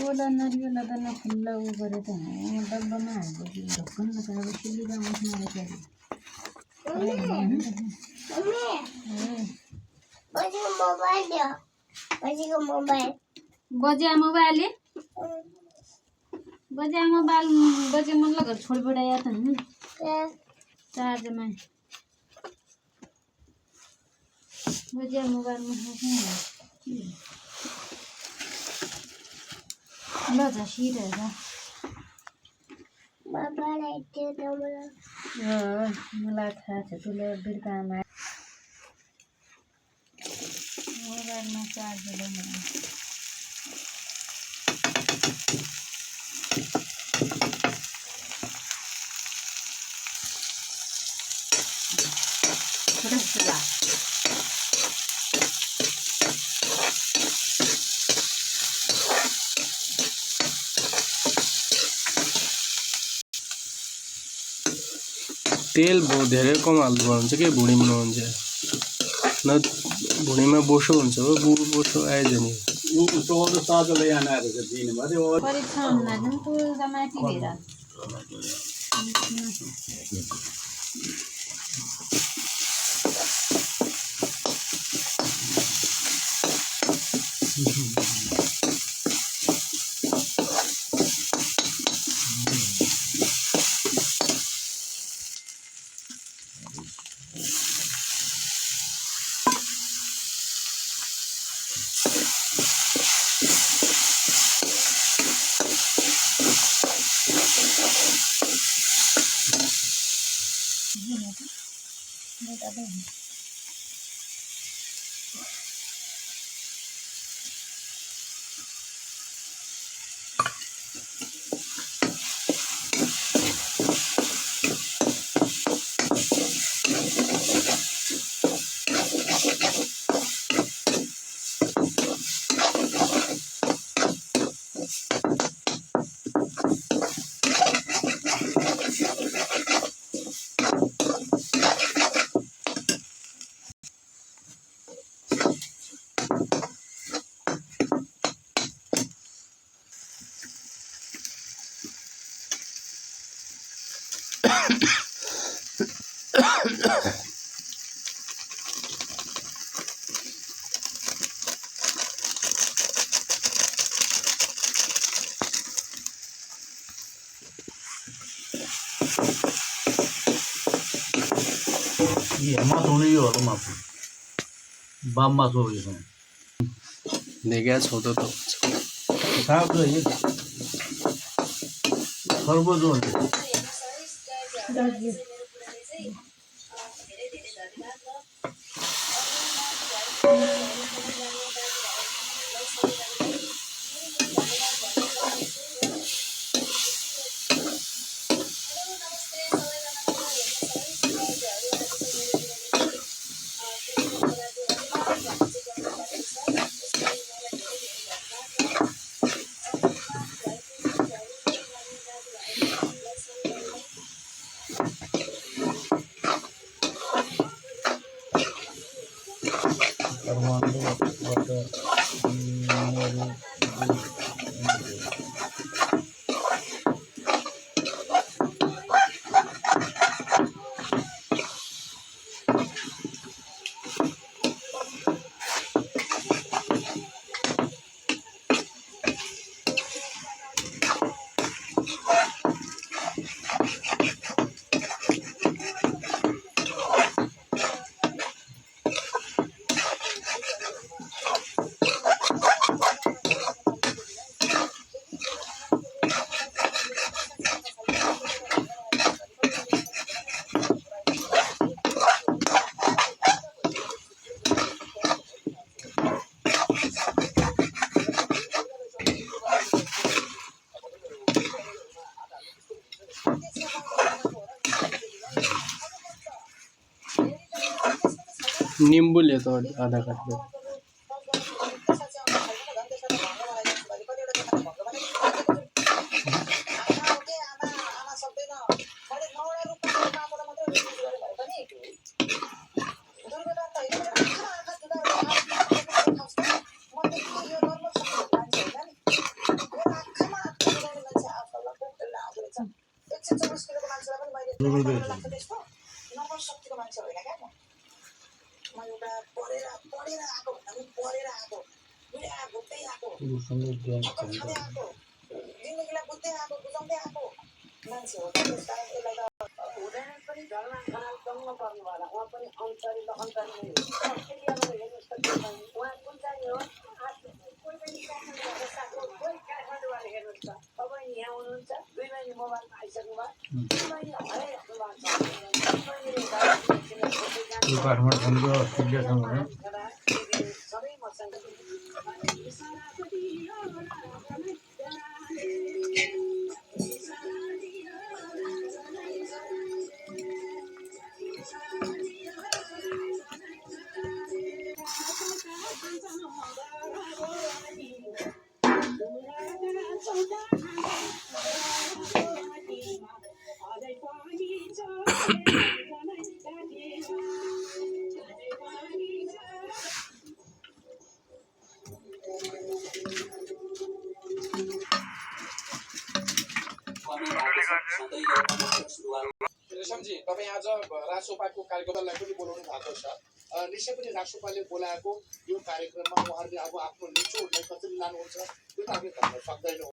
ओला नरिवल त नफुल्ला उ गरे त डब्बामा हाल्दै ढक्कन लगाएर सुलिँदा उठ्नु रहेछ बजे मोबाइल बजे मन लगा छोड़ पड़ाया था ना चार्ज में बजे मोबाइल में ल जा शीर है बाबा लाइट दे मला था तुले बिरकामा मोबाइल में चार्ज ले तेल धेरै कम हाल्नु पर्छ के भुँडी बनाउनुहुन्छ न भुँडीमा बोसो हुन्छ हो बोसो आएछ नि तो ताजा ले आना है दिन में और परीक्षण ना तो जमाती मेरा ये मत होने ही और मत बाम मत हो गए देखा छोटो तो साहब तो ये खरबूज होने नींबू ले तो आधा काट दो नम्बर शक्तिको मान्छे होइन क्या म एउटा पढेर आएको भन्दा पनि पढेर आएको बुढा घुम्दै आएको ठक्कर खाँदै आएको जिन्दगीलाई बुझ्दै आएको बुझाउँदै आएको मान्छे हो। त्यस कारण यसलाई त हुँदैन पनि ढल्ना खनाल दङ्ग पर्नु होला। उहाँ पनि अन्सारी त अन्सारी नै हो। अस्ट्रेलियाबाट हेर्नुहोस् त उहाँ कुन चाहिँ हो कोही पनि काठमाडौँबाट साथी कोही काठमाडौँबाट हेर्नुहोस् त तपाईँ यहाँ हुनुहुन्छ 2 महिना मोबाइलमा आइसक्नु भयो 2 महिना भइहाल्नु भएको छ। काठमाडौँसँगको अस्ट्रेलियासँग सबै मसँग रेशमजी तपाईँ आज राजसभाको कार्यक्रमलाई पनि बोलाउनु भएको छ। निश्चय पनि राजसभाले बोलाएको यो कार्यक्रममा उहाँहरूले अब आफ्नो निचोडलाई कसरी लानुहुन्छ त्यो त हामी भन्न सक्दैनौँ।